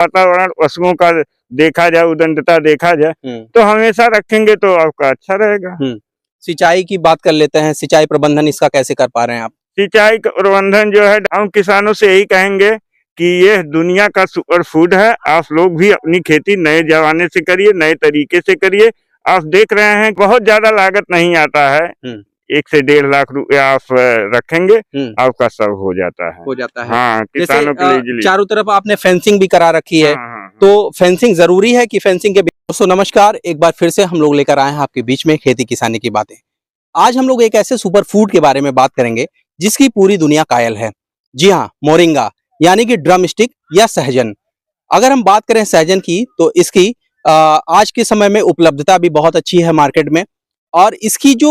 वातावरण पशुओं का देखा जाए, उदंडता देखा जाए तो हमेशा रखेंगे तो आपका अच्छा रहेगा। सिंचाई की बात कर लेते हैं, सिंचाई प्रबंधन इसका कैसे कर पा रहे हैं आप? सिंचाई प्रबंधन जो है हम किसानों से यही कहेंगे कि ये दुनिया का सुपर फूड है। आप लोग भी अपनी खेती नए जमाने से करिए, नए तरीके से करिए। आप देख रहे हैं बहुत ज्यादा लागत नहीं आता है, 1 से 1.5 लाख रुपया आप रखेंगे आपका सब हो जाता है। हाँ, किसानों के लिए चारों तरफ आपने फेंसिंग भी करा रखी है। हाँ। तो फेंसिंग जरूरी है कि फेंसिंग के? दोस्तों नमस्कार, एक बार फिर से हम लोग लेकर आए हैं आपके बीच में खेती किसानी की बातें। आज हम लोग एक ऐसे सुपर फूड के बारे में बात करेंगे जिसकी पूरी दुनिया कायल है। जी हाँ, मोरिंगा यानी कि ड्रम स्टिक या सहजन। अगर हम बात करें सहजन की तो इसकी आज के समय में उपलब्धता भी बहुत अच्छी है मार्केट में, और इसकी जो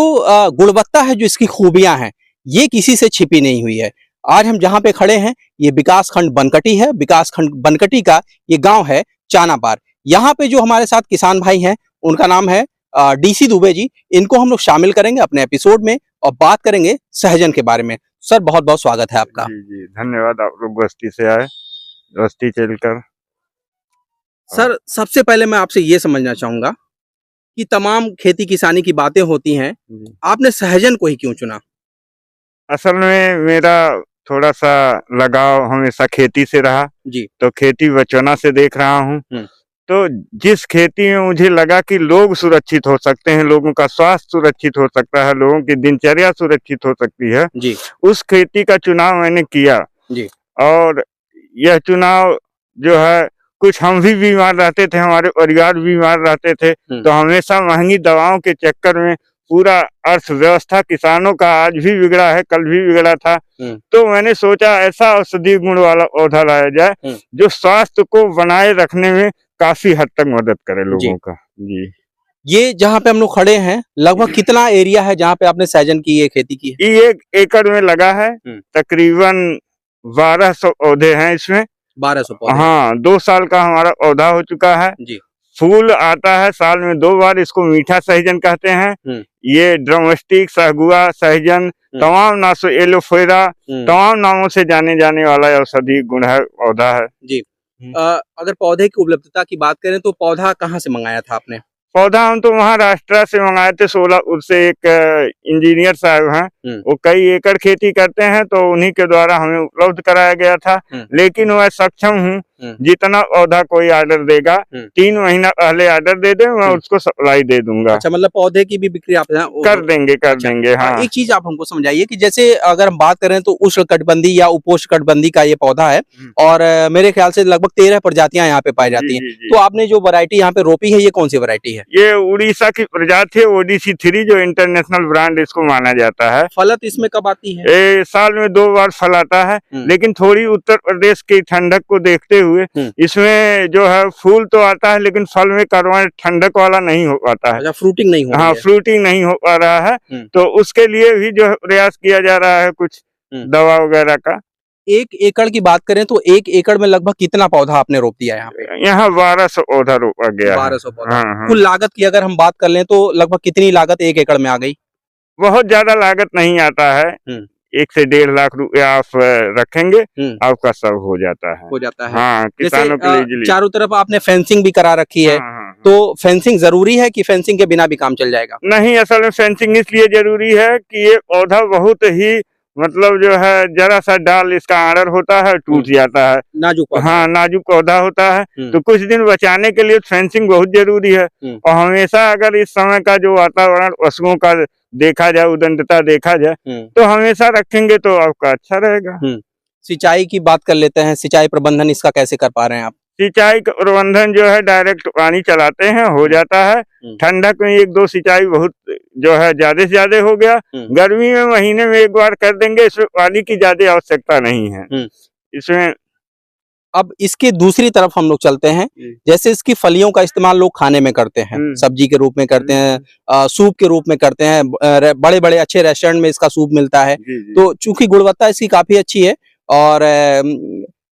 गुणवत्ता है, जो इसकी खूबियां हैं, ये किसी से छिपी नहीं हुई है। आज हम जहां पे खड़े हैं ये विकास खंड बनकटी है। विकास खंड बनकटी का ये गांव है चानापार। यहाँ पे जो हमारे साथ किसान भाई हैं उनका नाम है डीसी दुबे जी। इनको हम लोग शामिल करेंगे अपने एपिसोड में और बात करेंगे सहजन के बारे में। सर बहुत बहुत स्वागत है आपका। जी धन्यवाद। आप लोग बस्ती से आए, बस्ती चलकर। सर सबसे पहले मैं आपसे ये समझना चाहूंगा कि तमाम खेती किसानी की बातें होती हैं, आपने सहजन को ही क्यों चुना? असल में मेरा थोड़ा सा लगाव हमेशा खेती से रहा जी। तो खेती बचपना से देख रहा हूँ। तो जिस खेती में मुझे लगा कि लोग सुरक्षित हो सकते हैं, लोगों का स्वास्थ्य सुरक्षित हो सकता है, लोगों की दिनचर्या सुरक्षित हो सकती है जी, उस खेती का चुनाव मैंने किया जी। और यह चुनाव जो है, कुछ हम भी बीमार रहते थे, हमारे परिवार बीमार रहते थे, तो हमेशा महंगी दवाओं के चक्कर में पूरा अर्थव्यवस्था किसानों का आज भी बिगड़ा है, कल भी बिगड़ा था। तो मैंने सोचा ऐसा औषधि गुण वाला पौधा लाया जाए जो स्वास्थ्य को बनाए रखने में काफी हद तक मदद करे लोगों का जी। ये जहाँ पे हम लोग खड़े हैं लगभग कितना एरिया है जहाँ पे आपने सहजन की ये खेती की है? ये 1 एकड़ में लगा है, तकरीबन 1200 पौधे हैं इसमें। 1200 पौधे? हाँ, 2 साल का हमारा पौधा हो चुका है जी। फूल आता है साल में 2 बार, इसको मीठा सहजन कहते हैं। ये ड्रमस्टिक, सहगुआ, सहजन, तमाम नासो, एलोफेरा, तमाम नामों से जाने जाने वाला औषधि गुण है पौधा है जी। अगर पौधे की उपलब्धता की बात करें तो पौधा कहाँ से मंगाया था आपने? पौधा हम तो महाराष्ट्र से मंगाए थे, 16 से एक इंजीनियर साहब हैं, वो कई एकड़ खेती करते हैं, तो उन्हीं के द्वारा हमें उपलब्ध कराया गया था। लेकिन मैं सक्षम हूँ, जितना पौधा कोई ऑर्डर देगा 3 महीना पहले ऑर्डर दे दे, मैं उसको सप्लाई दे दूंगा। अच्छा, मतलब पौधे की भी बिक्री आप कर देंगे। हाँ, एक चीज आप हमको समझाइए कि जैसे अगर हम बात करें तो उष्णकटिबंधीय या उपोष्णकटिबंधीय का ये पौधा है और मेरे ख्याल से लगभग 13 प्रजातियां यहाँ पे पाई जाती हैं। तो आपने जो वैरायटी यहाँ पे रोपी है ये कौन सी वैरायटी है? ये उड़ीसा की प्रजाति है, ओडीसी 3, जो इंटरनेशनल ब्रांड इसको माना जाता है। फलत इसमें कब आती है? साल में 2 बार फल आता है, लेकिन थोड़ी उत्तर प्रदेश की ठंडक को देखते हुए इसमें जो है फूल तो आता है लेकिन फल में करवा ठंडक वाला नहीं हो पाता है। फ्रूटिंग नहीं हो हाँ, फ्रूटिंग नहीं हो पा रहा है, तो उसके लिए भी जो है प्रयास किया जा रहा है कुछ दवा वगैरह का। 1 एकड़ की बात करें तो 1 एकड़ में लगभग कितना पौधा आपने रोप दिया यहाँ पे? यहाँ 1200 पौधा रोपा गया। 1200 पौधा। हाँ। कुल लागत की अगर हम बात कर लें तो लगभग कितनी लागत 1 एकड़ में आ गई? बहुत ज्यादा लागत नहीं आता है, 1 से 1.5 लाख रुपया आप रखेंगे आपका सब हो जाता है। हाँ, किसानों के लिए। चारों तरफ आपने फेंसिंग भी करा रखी है। तो फेंसिंग जरूरी है कि फेंसिंग के बिना भी काम चल जाएगा? नहीं, असल में फेंसिंग इसलिए जरूरी है कि ये पौधा बहुत ही मतलब जो है जरा सा डाल इसका आड़र होता है, टूट जाता है, नाजुक। हाँ, नाजुक पौधा होता है, तो कुछ दिन बचाने के लिए फेंसिंग बहुत जरूरी है। और हमेशा अगर इस समय का जो वातावरण पशुओं का देखा जाए, उदंडता देखा जाए तो हमेशा रखेंगे तो आपका अच्छा रहेगा। सिंचाई की बात कर लेते हैं, सिंचाई प्रबंधन इसका कैसे कर पा रहे हैं आप? सिंचाई प्रबंधन जो है डायरेक्ट पानी चलाते हैं, हो जाता है। ठंडक में 1-2 सिंचाई बहुत जो है ज्यादा से ज्यादा हो गया, गर्मी में महीने में 1 बार कर देंगे, इसमें पानी की ज्यादा आवश्यकता नहीं है इसमें। अब इसके दूसरी तरफ हम लोग चलते हैं, जैसे इसकी फलियों का इस्तेमाल लोग खाने में करते हैं, सब्जी के रूप में करते हैं, सूप के रूप में करते हैं, बड़े बड़े अच्छे रेस्टोरेंट में इसका सूप मिलता है। तो चूंकि गुणवत्ता इसकी काफी अच्छी है और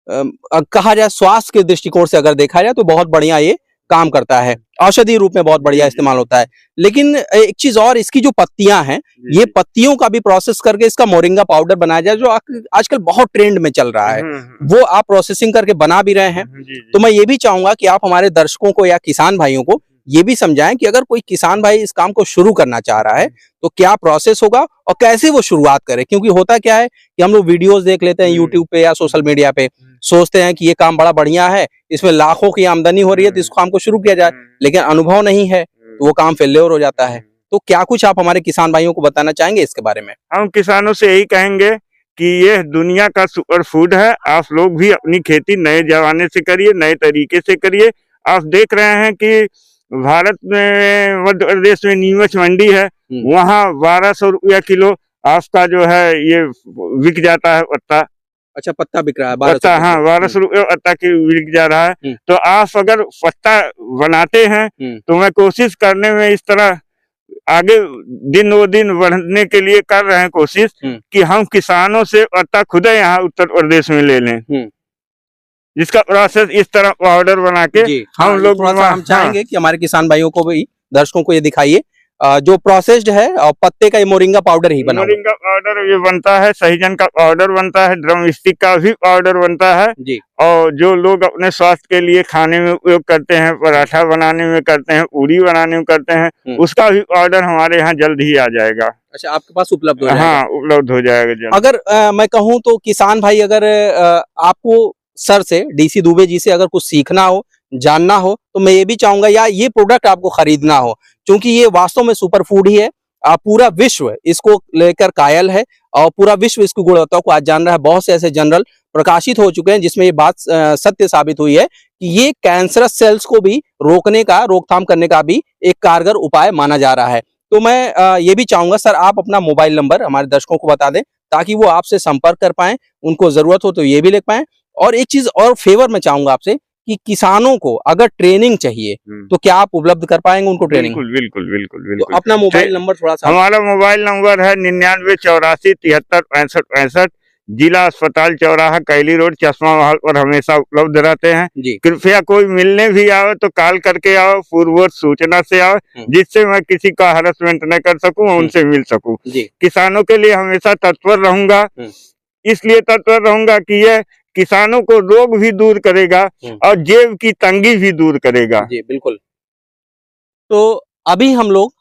कहा जाए स्वास्थ्य के दृष्टिकोण से अगर देखा जाए तो बहुत बढ़िया ये काम करता है, औषधि रूप में बहुत बढ़िया इस्तेमाल होता है। लेकिन एक चीज और, इसकी जो पत्तियां हैं, ये पत्तियों का भी प्रोसेस करके इसका मोरिंगा पाउडर बनाया जाए, जो आजकल बहुत ट्रेंड में चल रहा है, वो आप प्रोसेसिंग करके बना भी रहे हैं। तो मैं ये भी चाहूंगा कि आप हमारे दर्शकों को या किसान भाइयों को ये भी समझाएं कि अगर कोई किसान भाई इस काम को शुरू करना चाह रहा है तो क्या प्रोसेस होगा और कैसे वो शुरुआत करे। क्योंकि होता क्या है कि हम लोग वीडियोस देख लेते हैं यूट्यूब पे या सोशल मीडिया पे, सोचते हैं कि ये काम बड़ा बढ़िया है, इसमें लाखों की आमदनी हो रही है, तो इस काम को शुरू किया जाए, लेकिन अनुभव नहीं है तो वो काम फेल्योर हो जाता है। तो क्या कुछ आप हमारे किसान भाइयों को बताना चाहेंगे इसके बारे में? हम किसानों से यही कहेंगे कि यह दुनिया का सुपर फूड है, आप लोग भी अपनी खेती नए जमाने से करिए, नए तरीके से करिए। आप देख रहे हैं कि भारत में, मध्य प्रदेश में नीमच मंडी है, वहाँ 1200 रुपया किलो आपका जो है ये बिक जाता है पत्ता। अच्छा, पत्ता बिक रहा है पत्ता? हाँ, 1200 रुपये पत्ता की बिक जा रहा है। तो आप अगर पत्ता बनाते हैं तो मैं कोशिश करने में इस तरह आगे दिन वो दिन बढ़ने के लिए कर रहे हैं कोशिश कि हम किसानों से पत्ता खुद यहाँ उत्तर प्रदेश में ले लें, जिसका प्रोसेस इस तरह पाउडर बना के हम लोग हम चाहेंगे कि हमारे किसान भाइयों को भी, दर्शकों को ये दिखाइए जो प्रोसेस्ड है, और पत्ते का ये मोरिंगा पाउडर ही बना, मोरिंगा पाउडर ये बनता है, सहजन का पाउडर बनता है, ड्रम स्टिक का भी पाउडर बनता है जी। और जो लोग अपने स्वास्थ्य के लिए खाने में उपयोग करते हैं, पराठा बनाने में करते हैं, पूरी बनाने में करते हैं, उसका भी पाउडर हमारे यहाँ जल्द ही आ जाएगा। अच्छा, आपके पास उपलब्ध हो जाएगा? हाँ, उपलब्ध हो जाएगा जल्द। अगर मैं कहूँ तो किसान भाई, अगर आपको सर से, डीसी दुबे जी से अगर कुछ सीखना हो, जानना हो, तो मैं ये भी चाहूंगा, या ये प्रोडक्ट आपको खरीदना हो, क्योंकि ये वास्तव में सुपर फूड ही है। पूरा विश्व इसको लेकर कायल है और पूरा विश्व इसकी गुणवत्ता को आज जान रहा है। बहुत से ऐसे जर्नल प्रकाशित हो चुके हैं जिसमें ये बात सत्य साबित हुई है कि ये कैंसरस सेल्स को भी रोकने का, रोकथाम करने का भी एक कारगर उपाय माना जा रहा है। तो मैं ये भी चाहूंगा सर, आप अपना मोबाइल नंबर हमारे दर्शकों को बता दें ताकि वो आपसे संपर्क कर पाए, उनको जरूरत हो तो ये भी लिख पाए। और एक चीज और फेवर मैं चाहूंगा आपसे कि किसानों को अगर ट्रेनिंग चाहिए तो क्या आप उपलब्ध कर पाएंगे उनको ट्रेनिंग? बिल्कुल बिल्कुल बिल्कुल बिल्कुल। तो अपना मोबाइल नंबर थोड़ा सा। हमारा मोबाइल नंबर है 9984736565, जिला अस्पताल चौराहा, कैली रोड, चश्मा महल पर हमेशा उपलब्ध रहते हैं जी। कृपया कोई मिलने भी आओ तो कॉल करके आओ, पूर्व सूचना से आओ, जिससे मैं किसी का हरासमेंट न कर सकूं, उनसे मिल सकूं। किसानों के लिए हमेशा तत्पर रहूंगा, इसलिए तत्पर रहूंगा कि यह किसानों को रोग भी दूर करेगा और जेब की तंगी भी दूर करेगा। जी बिल्कुल। तो अभी हम लोग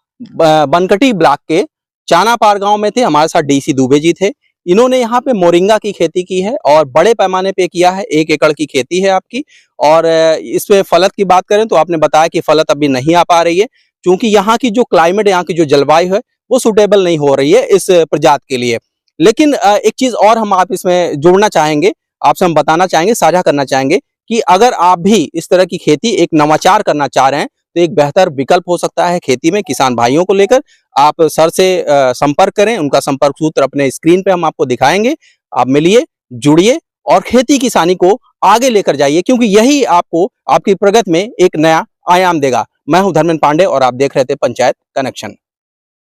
बनकटी ब्लॉक के चानापार गांव में थे, हमारे साथ डीसी दुबे जी थे। इन्होंने यहाँ पे मोरिंगा की खेती की है और बड़े पैमाने पे किया है, 1 एकड़ की खेती है आपकी। और इसमें फलत की बात करें तो आपने बताया कि फलत अभी नहीं आ पा रही है, क्योंकि यहाँ की जो क्लाइमेट, यहाँ की जो जलवायु है वो सुटेबल नहीं हो रही है इस प्रजाति के लिए। लेकिन एक चीज और हम आप इसमें जोड़ना चाहेंगे, आपसे हम बताना चाहेंगे, साझा करना चाहेंगे कि अगर आप भी इस तरह की खेती, एक नवाचार करना चाह रहे हैं, तो एक बेहतर विकल्प हो सकता है खेती में। किसान भाइयों को लेकर आप सर से संपर्क करें, उनका संपर्क सूत्र अपने स्क्रीन पे हम आपको दिखाएंगे। आप मिलिए, जुड़िए और खेती किसानी को आगे लेकर जाइए, क्योंकि यही आपको आपकी प्रगति में एक नया आयाम देगा। मैं हूं धर्मेंद्र पांडे और आप देख रहे थे पंचायत कनेक्शन।